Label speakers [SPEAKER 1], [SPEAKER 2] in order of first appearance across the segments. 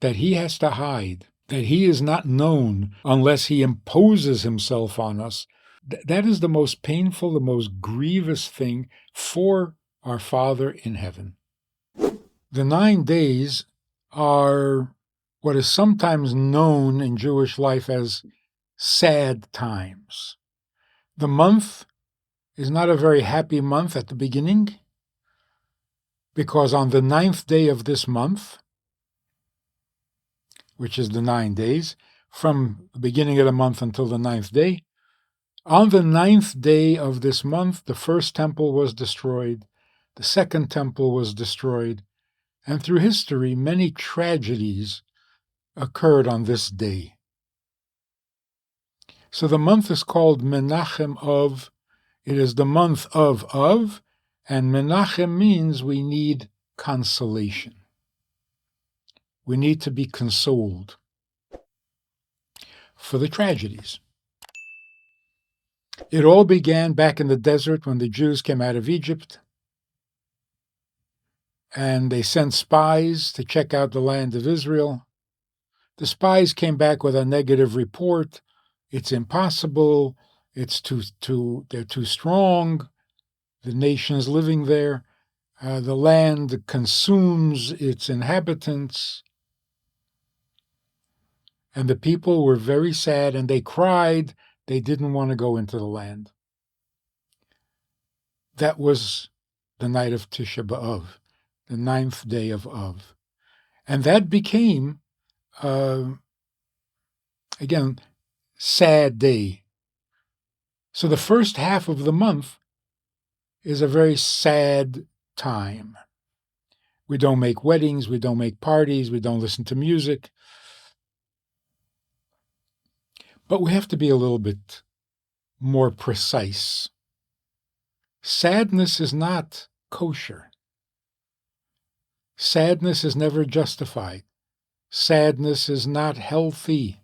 [SPEAKER 1] that he has to hide, that he is not known unless he imposes himself on us, that is the most painful, the most grievous thing for our Father in heaven. The 9 days are what is sometimes known in Jewish life as sad times. The month is not a very happy month at the beginning, because on the 9th day of this month, which is the 9 days, from the beginning of the month until the 9th day, on the 9th day of this month, the first temple was destroyed, the second temple was destroyed, and through history, many tragedies occurred on this day. So the month is called Menachem Av. It is the month of, and Menachem means we need consolation. We need to be consoled for the tragedies. It all began back in the desert when the Jews came out of Egypt, and they sent spies to check out the land of Israel. The spies came back with a negative report. It's impossible. They're too strong. The nations living there. The land consumes its inhabitants. And the people were very sad, and they cried. They didn't want to go into the land. That was the night of Tisha B'Av, the 9th day of Av. And that became, again, sad day. So the first half of the month is a very sad time. We don't make weddings, we don't make parties, we don't listen to music. But we have to be a little bit more precise. Sadness is not kosher. Sadness is never justified. Sadness is not healthy.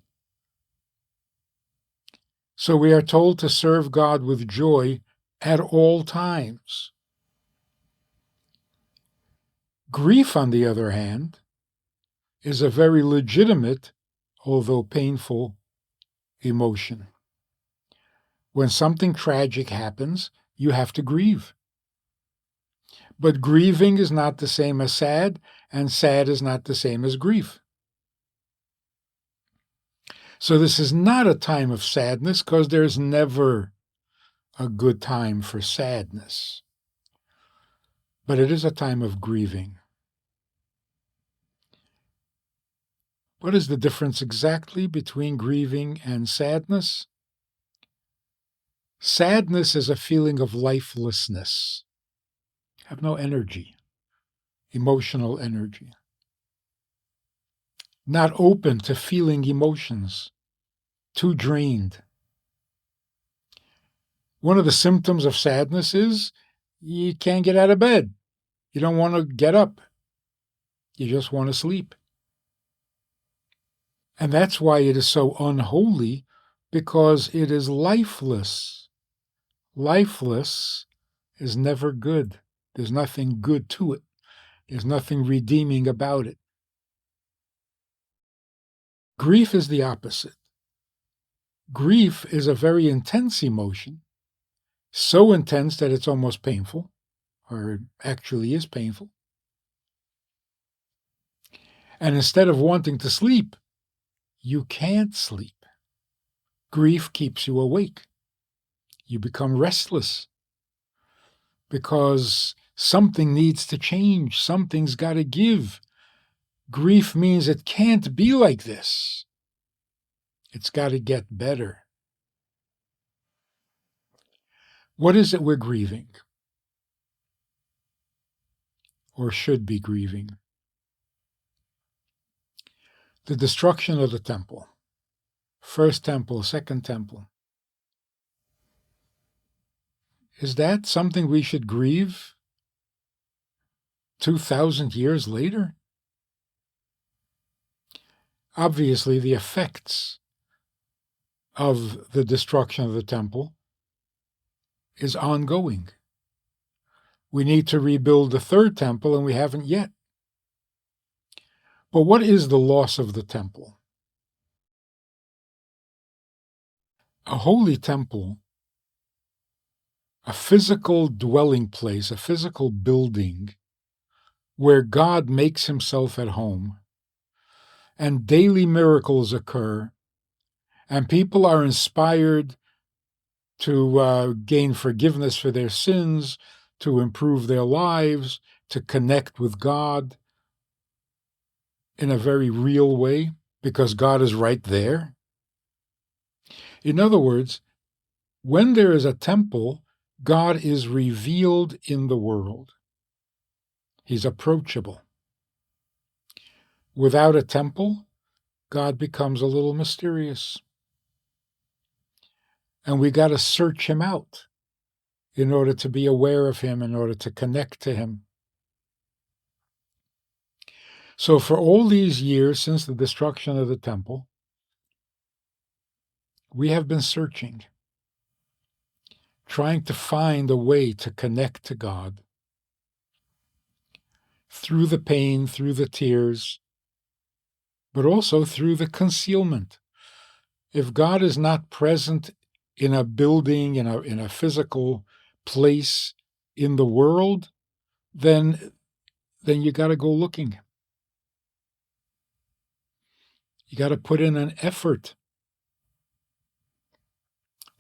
[SPEAKER 1] So we are told to serve God with joy at all times. Grief, on the other hand, is a very legitimate, although painful, emotion. When something tragic happens, you have to grieve. But grieving is not the same as sad, and sad is not the same as grief. So this is not a time of sadness, because there's never a good time for sadness. But it is a time of grieving. What is the difference exactly between grieving and sadness? Sadness is a feeling of lifelessness. Have no energy, emotional energy. Not open to feeling emotions, too drained. One of the symptoms of sadness is you can't get out of bed. You don't want to get up. You just want to sleep. And that's why it is so unholy, because it is lifeless. Lifeless is never good. There's nothing good to it. There's nothing redeeming about it. Grief is the opposite. Grief is a very intense emotion, so intense that it's almost painful, or it actually is painful. And instead of wanting to sleep, you can't sleep. Grief keeps you awake. You become restless because something needs to change. Something's got to give. Grief means it can't be like this. It's got to get better. What is it we're grieving? Or should be grieving? The destruction of the temple. First temple, second temple. Is that something we should grieve 2,000 years later? Obviously, the effects of the destruction of the temple is ongoing. We need to rebuild the third temple, and we haven't yet. But what is the loss of the temple? A holy temple, a physical dwelling place, a physical building where God makes himself at home and daily miracles occur and people are inspired to gain forgiveness for their sins, to improve their lives, to connect with God in a very real way because God is right there. In other words, when there is a temple, God is revealed in the world. He's approachable. Without a temple, God becomes a little mysterious. And we got to search him out in order to be aware of him, in order to connect to him. So for all these years since the destruction of the temple, we have been searching, trying to find a way to connect to God through the pain, through the tears, but also through the concealment. If God is not present in a building, in a physical place in the world, then you got to go looking. You got to put in an effort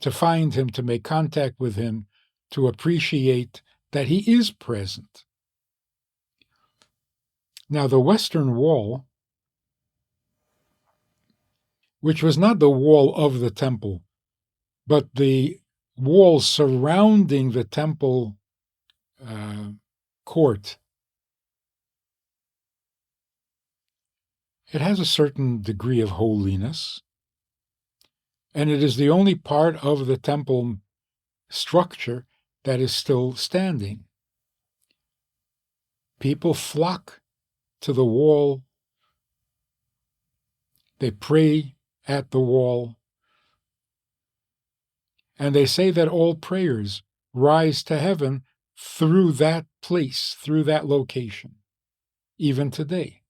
[SPEAKER 1] to find him, to make contact with him, to appreciate that he is present. Now, the Western Wall, which was not the wall of the temple, but the wall surrounding the temple court, it has a certain degree of holiness, and it is the only part of the temple structure that is still standing. People flock to the wall. They pray at the wall. And they say that all prayers rise to heaven through that place, through that location, even today.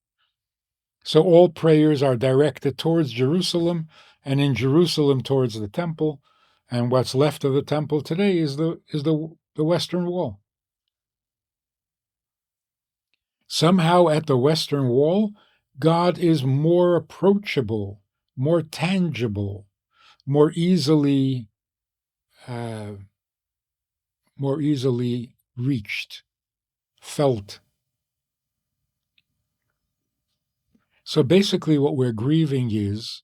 [SPEAKER 1] So all prayers are directed towards Jerusalem, and in Jerusalem towards the temple, and what's left of the temple today is the Western Wall. Somehow at the Western Wall, God is more approachable, more tangible, more easily reached, felt. So basically what we're grieving is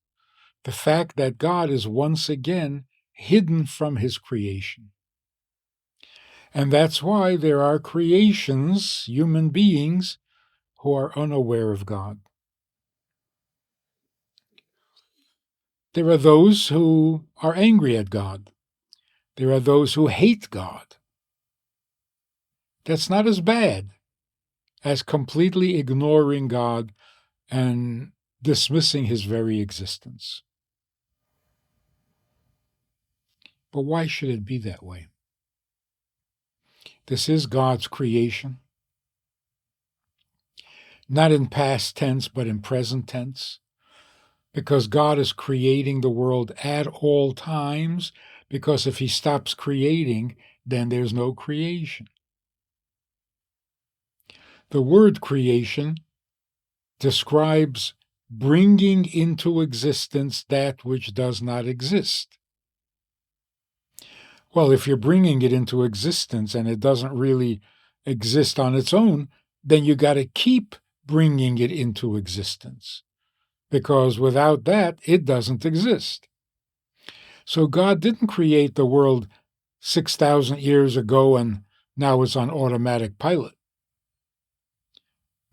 [SPEAKER 1] the fact that God is once again hidden from his creation. And that's why there are creations, human beings, who are unaware of God. There are those who are angry at God. There are those who hate God. That's not as bad as completely ignoring God and dismissing his very existence. But why should it be that way? This is God's creation, not in past tense, but in present tense, because God is creating the world at all times, because if he stops creating, then there's no creation. The word creation describes bringing into existence that which does not exist. Well, if you're bringing it into existence and it doesn't really exist on its own, then you got to keep bringing it into existence, because without that, it doesn't exist. So God didn't create the world 6,000 years ago and now it's on automatic pilot.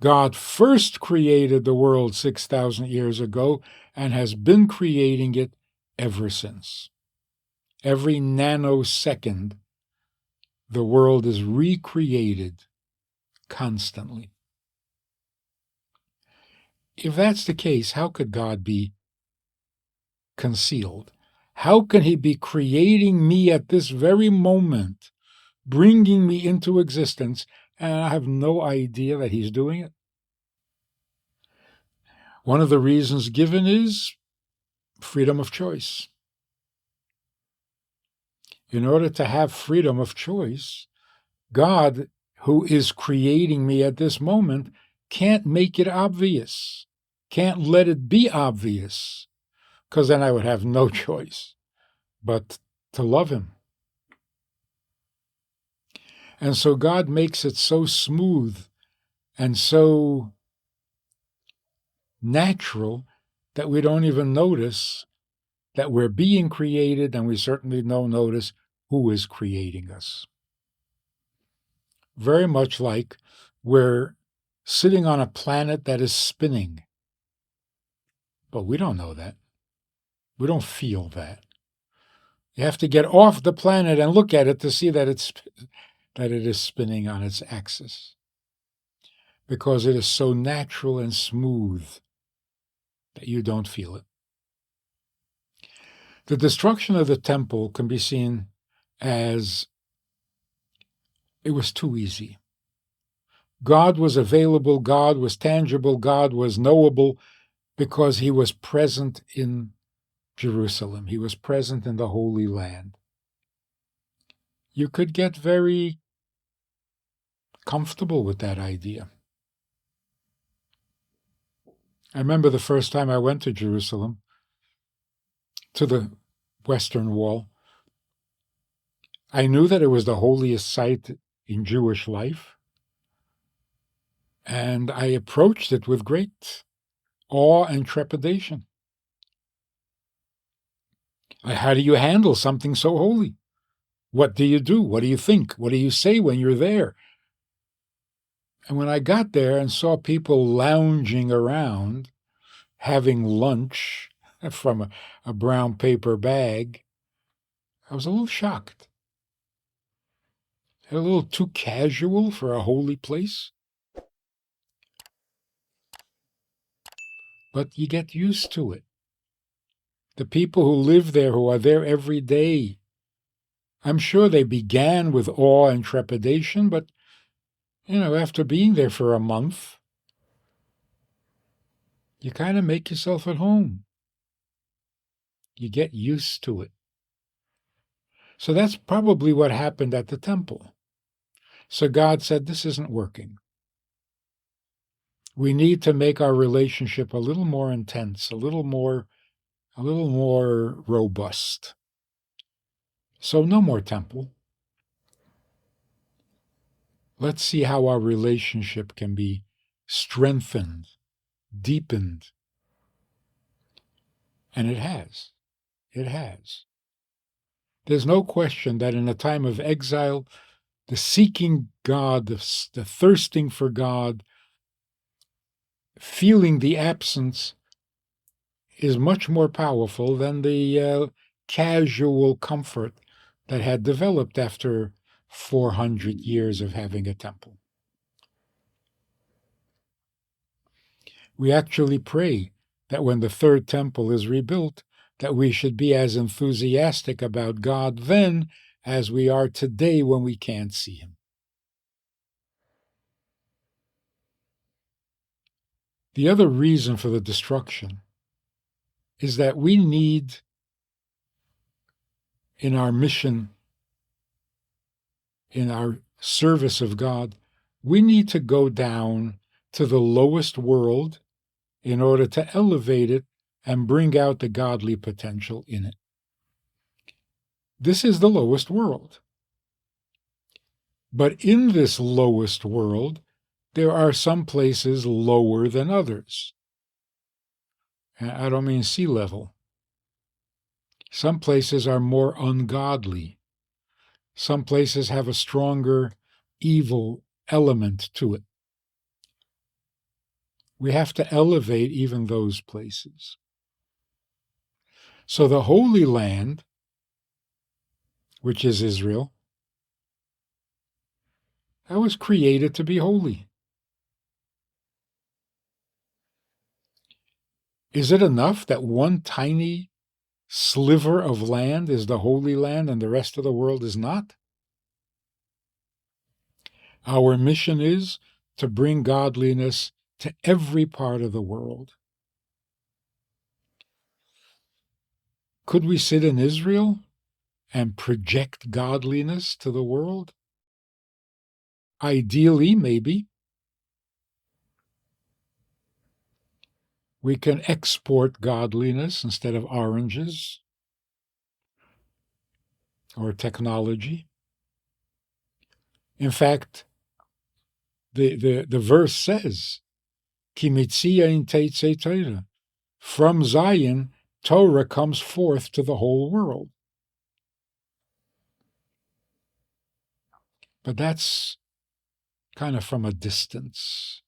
[SPEAKER 1] God first created the world 6,000 years ago and has been creating it ever since. Every nanosecond, the world is recreated constantly. If that's the case, how could God be concealed? How can he be creating me at this very moment, bringing me into existence, and I have no idea that he's doing it? One of the reasons given is freedom of choice. In order to have freedom of choice, God, who is creating me at this moment, can't make it obvious, can't let it be obvious, because then I would have no choice but to love him. And so God makes it so smooth and so natural that we don't even notice that we're being created, and we certainly don't notice who is creating us. Very much like we're sitting on a planet that is spinning, but we don't know that. We don't feel that. You have to get off the planet and look at it to see that it is spinning on its axis, because it is so natural and smooth that you don't feel it. The destruction of the temple can be seen as it was too easy. God was available, God was tangible, God was knowable because he was present in Jerusalem. He was present in the Holy Land. You could get very comfortable with that idea. I remember the first time I went to Jerusalem, to the Western Wall. I knew that it was the holiest site in Jewish life, and I approached it with great awe and trepidation. How do you handle something so holy? What do you do? What do you think? What do you say when you're there? And when I got there and saw people lounging around, having lunch from a brown paper bag, I was a little shocked. A little too casual for a holy place. But you get used to it. The people who live there, who are there every day, I'm sure they began with awe and trepidation, but, after being there for a month, you kind of make yourself at home. You get used to it. So that's probably what happened at the temple. So God said, this isn't working. We need to make our relationship a little more intense, a little more robust. So no more temple. Let's see how our relationship can be strengthened, deepened. And it has. It has. There's no question that in a time of exile, the seeking God, the thirsting for God, feeling the absence is much more powerful than the casual comfort that had developed after 400 years of having a temple. We actually pray that when the third temple is rebuilt, that we should be as enthusiastic about God then as we are today when we can't see him. The other reason for the destruction is that we need, in our mission, in our service of God, we need to go down to the lowest world in order to elevate it and bring out the godly potential in it. This is the lowest world. But in this lowest world, there are some places lower than others. And I don't mean sea level. Some places are more ungodly. Some places have a stronger evil element to it. We have to elevate even those places. So the Holy Land, which is Israel, that was created to be holy. Is it enough that one tiny sliver of land is the Holy Land and the rest of the world is not? Our mission is to bring godliness to every part of the world. Could we sit in Israel and project godliness to the world? Ideally, maybe. We can export godliness instead of oranges or technology. In fact, the verse says, Ki mitzion teitzei Torah. From Zion, Torah comes forth to the whole world. But that's kind of from a distance.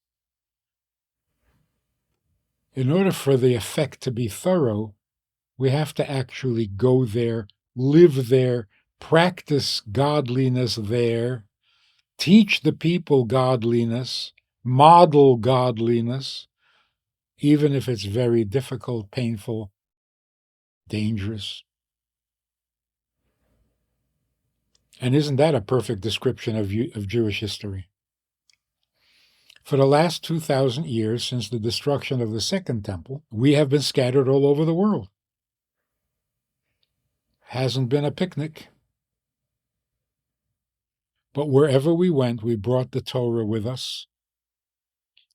[SPEAKER 1] In order for the effect to be thorough, we have to actually go there, live there, practice godliness there, teach the people godliness, model godliness, even if it's very difficult, painful, dangerous. And isn't that a perfect description of Jewish history? For the last 2,000 years, since the destruction of the Second Temple, we have been scattered all over the world. Hasn't been a picnic. But wherever we went, we brought the Torah with us.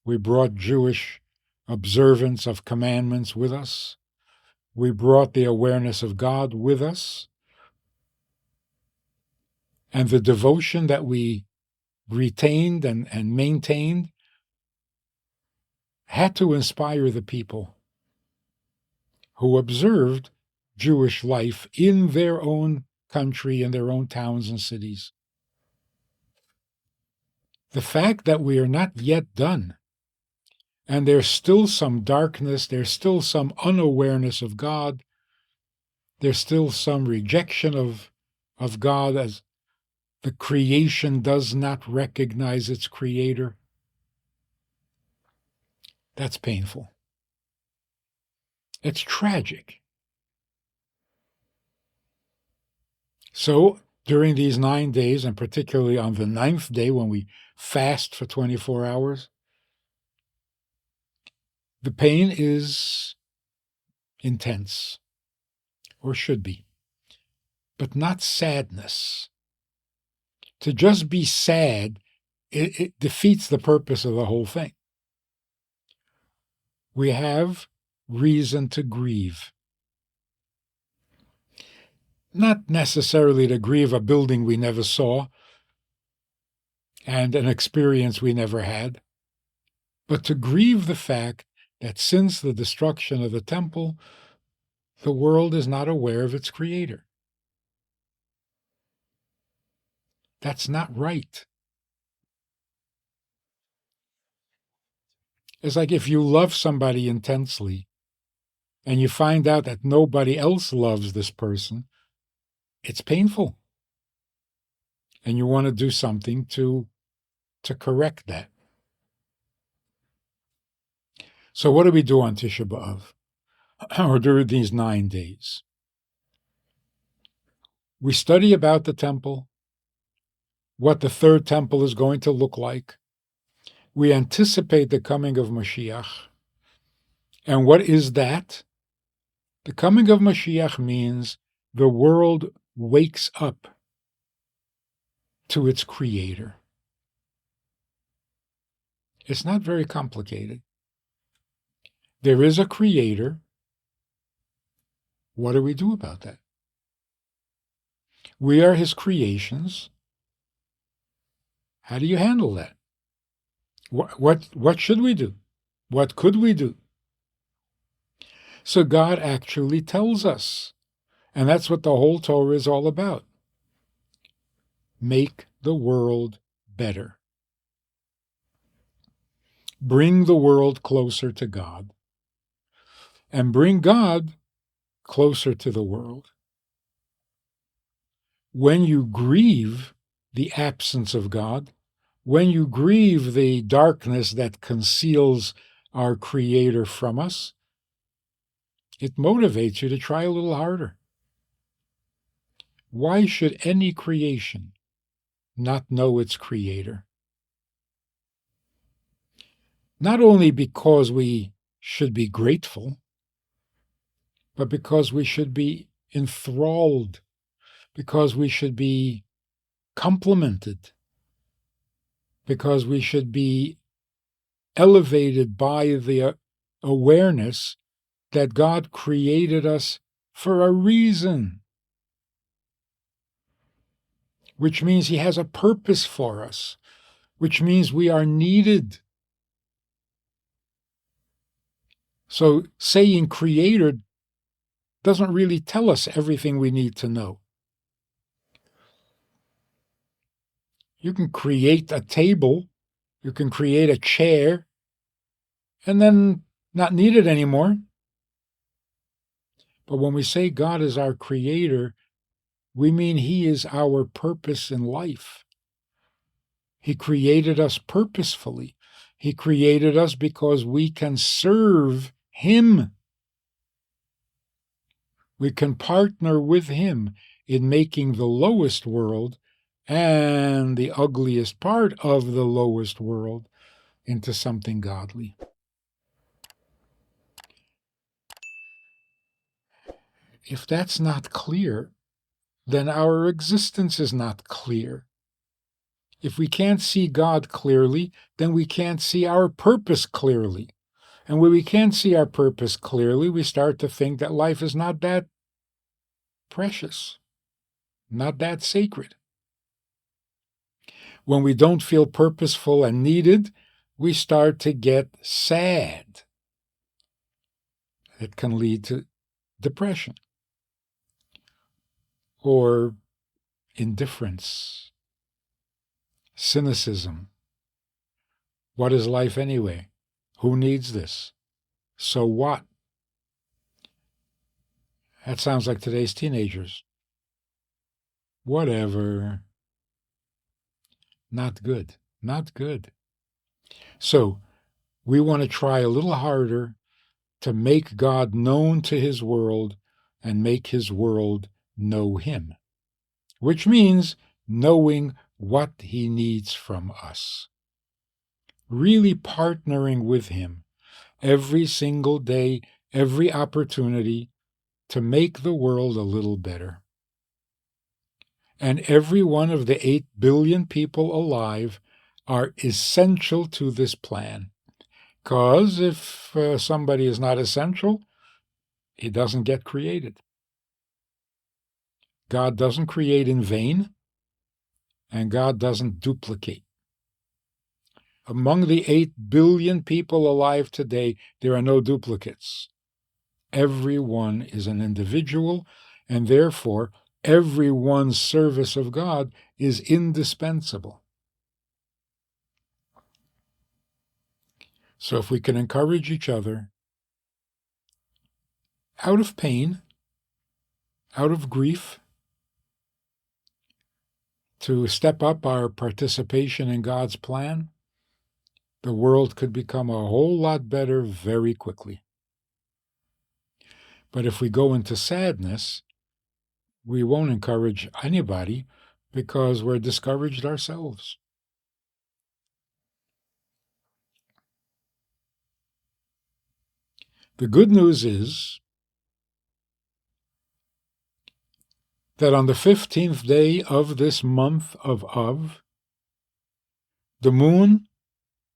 [SPEAKER 1] We brought Jewish observance of commandments with us. We brought the awareness of God with us. And the devotion that we retained and maintained had to inspire the people who observed Jewish life in their own country, in their own towns and cities. The fact that we are not yet done, and there's still some darkness, there's still some unawareness of God, there's still some rejection of God, as the creation does not recognize its creator. That's painful. It's tragic. So during these 9 days, and particularly on the 9th day when we fast for 24 hours, the pain is intense, or should be, but not sadness. To just be sad, it defeats the purpose of the whole thing. We have reason to grieve. Not necessarily to grieve a building we never saw and an experience we never had, but to grieve the fact that since the destruction of the temple, the world is not aware of its creator. That's not right. It's like if you love somebody intensely and you find out that nobody else loves this person, it's painful. And you want to do something to correct that. So what do we do on Tisha B'Av, or during these 9 days? We study about the temple, what the third temple is going to look like. We anticipate the coming of Mashiach. And what is that? The coming of Mashiach means the world wakes up to its creator. It's not very complicated. There is a creator. What do we do about that? We are his creations. How do you handle that? What should we do? What could we do? So God actually tells us, and that's what the whole Torah is all about. Make the world better. Bring the world closer to God, and bring God closer to the world. When you grieve the absence of God, when you grieve the darkness that conceals our Creator from us, it motivates you to try a little harder. Why should any creation not know its Creator? Not only because we should be grateful, but because we should be enthralled, because we should be complimented, because we should be elevated by the awareness that God created us for a reason, which means He has a purpose for us, which means we are needed. So saying creator doesn't really tell us everything we need to know. You can create a table, you can create a chair, and then not need it anymore. But when we say God is our creator, we mean He is our purpose in life. He created us purposefully. He created us because we can serve Him. We can partner with Him in making the lowest world and the ugliest part of the lowest world into something godly. If that's not clear, then our existence is not clear. If we can't see God clearly, then we can't see our purpose clearly. And when we can't see our purpose clearly, we start to think that life is not that precious, not that sacred. When we don't feel purposeful and needed, we start to get sad. It can lead to depression or indifference, cynicism. What is life anyway? Who needs this? So what? That sounds like today's teenagers. Whatever. Not good. Not good. So we want to try a little harder to make God known to His world and make His world know Him, which means knowing what He needs from us. Really partnering with Him every single day, every opportunity to make the world a little better. And every one of the 8 billion people alive are essential to this plan. Because if somebody is not essential, he doesn't get created. God doesn't create in vain, and God doesn't duplicate. Among the 8 billion people alive today, there are no duplicates. Everyone is an individual, and therefore everyone's service of God is indispensable. So if we can encourage each other out of pain, out of grief, to step up our participation in God's plan, the world could become a whole lot better very quickly. But if we go into sadness, we won't encourage anybody because we're discouraged ourselves. The good news is that on the 15th day of this month of Av, the moon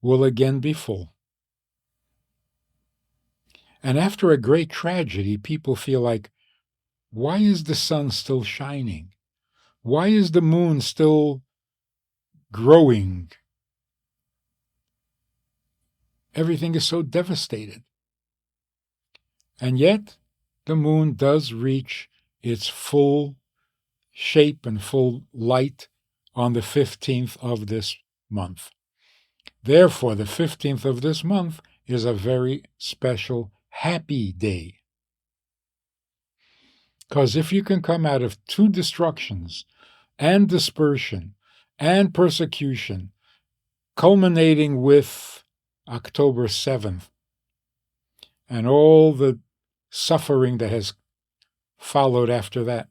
[SPEAKER 1] will again be full. And after a great tragedy, people feel like, why is the sun still shining? Why is the moon still growing? Everything is so devastated. And yet, the moon does reach its full shape and full light on the 15th of this month. Therefore, the 15th of this month is a very special, happy day. Because if you can come out of 2 destructions and dispersion and persecution, culminating with October 7th and all the suffering that has followed after that,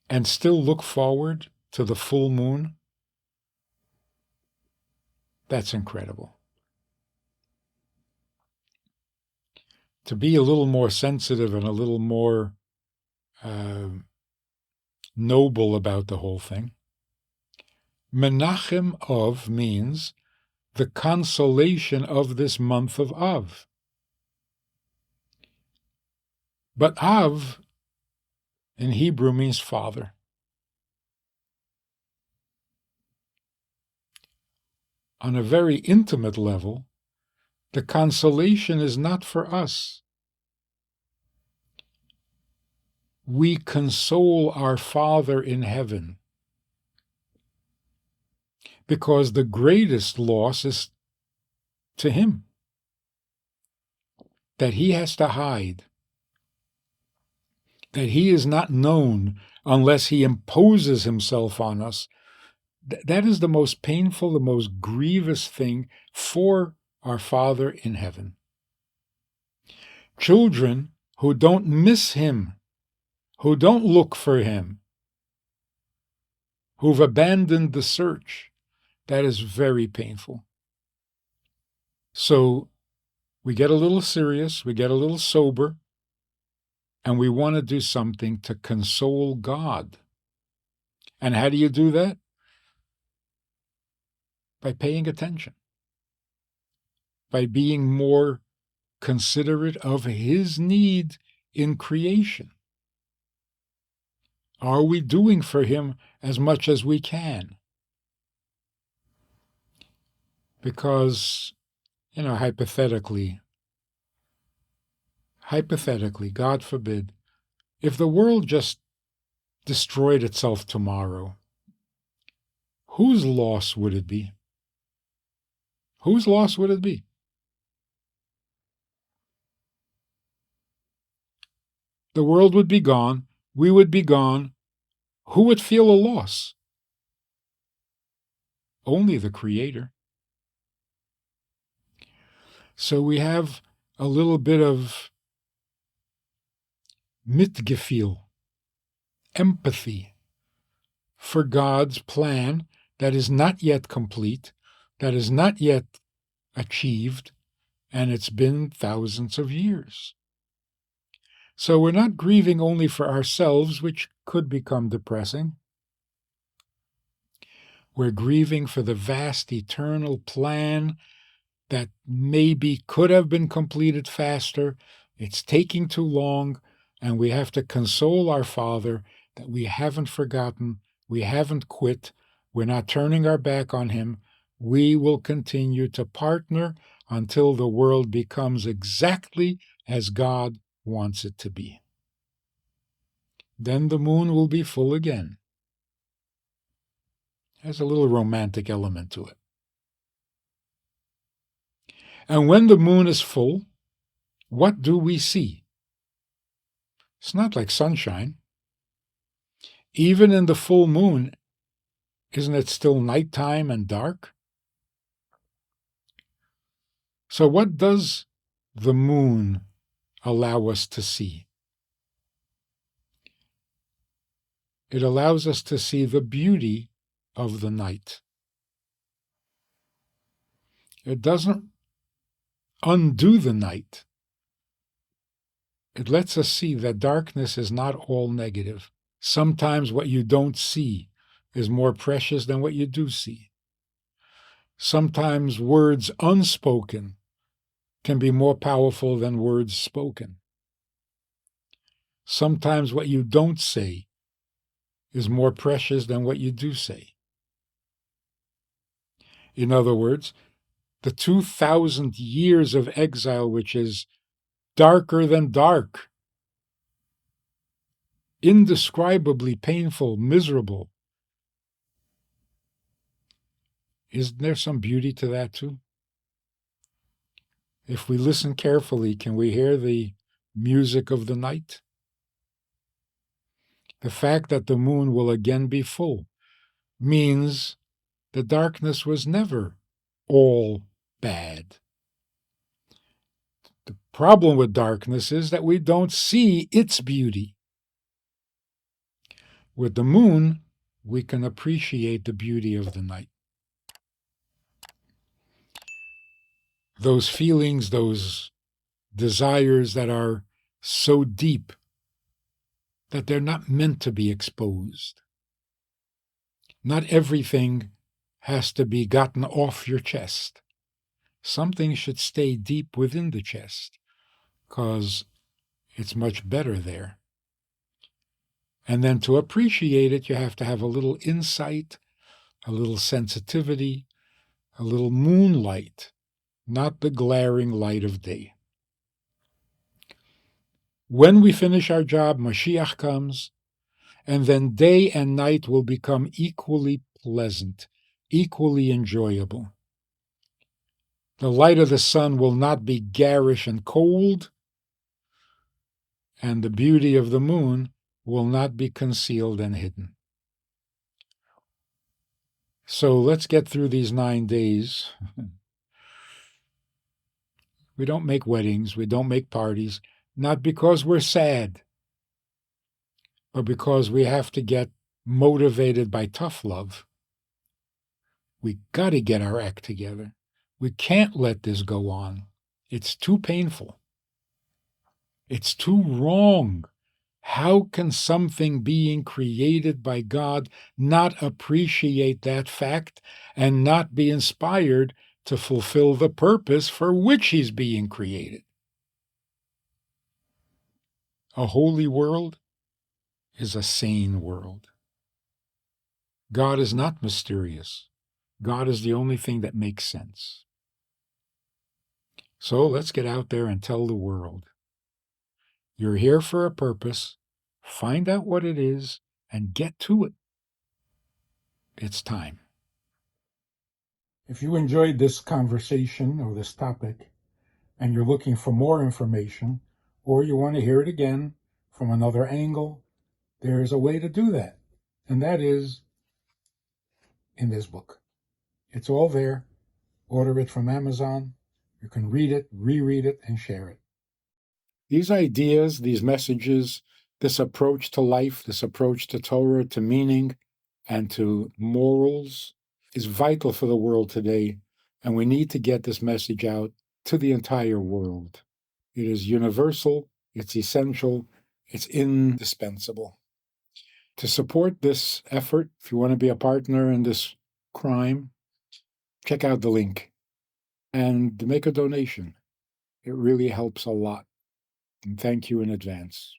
[SPEAKER 1] and still look forward to the full moon, that's incredible. to be a little more sensitive and a little more noble about the whole thing. Menachem Av means the consolation of this month of Av. But Av in Hebrew means father. On a very intimate level, the consolation is not for us. We console our Father in heaven because the greatest loss is to him, that he has to hide, that he is not known unless he imposes himself on us. That is the most painful, the most grievous thing for our Father in heaven. Children who don't miss him, who don't look for him, who've abandoned the search, that is very painful. So we get a little serious, we get a little sober, and we want to do something to console God. And how do you do that? By paying attention, by being more considerate of his need in creation. Are we doing for him as much as we can? Because, hypothetically, God forbid, if the world just destroyed itself tomorrow, whose loss would it be? Whose loss would it be? The world would be gone, we would be gone. Who would feel a loss? Only the Creator. So we have a little bit of Mitgefühl, empathy for God's plan that is not yet complete, that is not yet achieved, and it's been thousands of years. So we're not grieving only for ourselves, which could become depressing. We're grieving for the vast eternal plan that maybe could have been completed faster. It's taking too long, and we have to console our Father that we haven't forgotten, we haven't quit, we're not turning our back on him. We will continue to partner until the world becomes exactly as God wants it to be. Then the moon will be full again. Has a little romantic element to it. And when the moon is full, what do we see? It's not like sunshine. Even in the full moon, isn't it still nighttime and dark? So what does the moon allow us to see? It allows us to see the beauty of the night. It doesn't undo the night. It lets us see that darkness is not all negative. Sometimes what you don't see is more precious than what you do see. Sometimes words unspoken can be more powerful than words spoken. Sometimes what you don't say is more precious than what you do say. In other words, the 2,000 years of exile, which is darker than dark, indescribably painful, miserable, isn't there some beauty to that too? If we listen carefully, can we hear the music of the night? The fact that the moon will again be full means the darkness was never all bad. The problem with darkness is that we don't see its beauty. With the moon, we can appreciate the beauty of the night. Those feelings, those desires that are so deep that they're not meant to be exposed. Not everything has to be gotten off your chest. Something should stay deep within the chest, because it's much better there. And then to appreciate it, you have to have a little insight, a little sensitivity, a little moonlight, not the glaring light of day. When we finish our job, Mashiach comes, and then day and night will become equally pleasant, equally enjoyable. The light of the sun will not be garish and cold, and the beauty of the moon will not be concealed and hidden. So let's get through these 9 days. We don't make weddings, we don't make parties, not because we're sad, but because we have to get motivated by tough love. We got to get our act together. We can't let this go on. It's too painful. It's too wrong. How can something being created by God not appreciate that fact and not be inspired to fulfill the purpose for which he's being created? A holy world is a sane world. God is not mysterious. God is the only thing that makes sense. So let's get out there and tell the world. You're here for a purpose. Find out what it is and get to it. It's time. If you enjoyed this conversation or this topic and you're looking for more information, or you want to hear it again from another angle, there's a way to do that. And that is in this book. It's all there. Order it from Amazon. You can read it, reread it, and share it. These ideas, these messages, this approach to life, this approach to Torah, to meaning, and to morals is vital for the world today, and we need to get this message out to the entire world. It is universal, it's essential, it's indispensable. To support this effort, if you want to be a partner in this crime, check out the link and make a donation. It really helps a lot. And thank you in advance.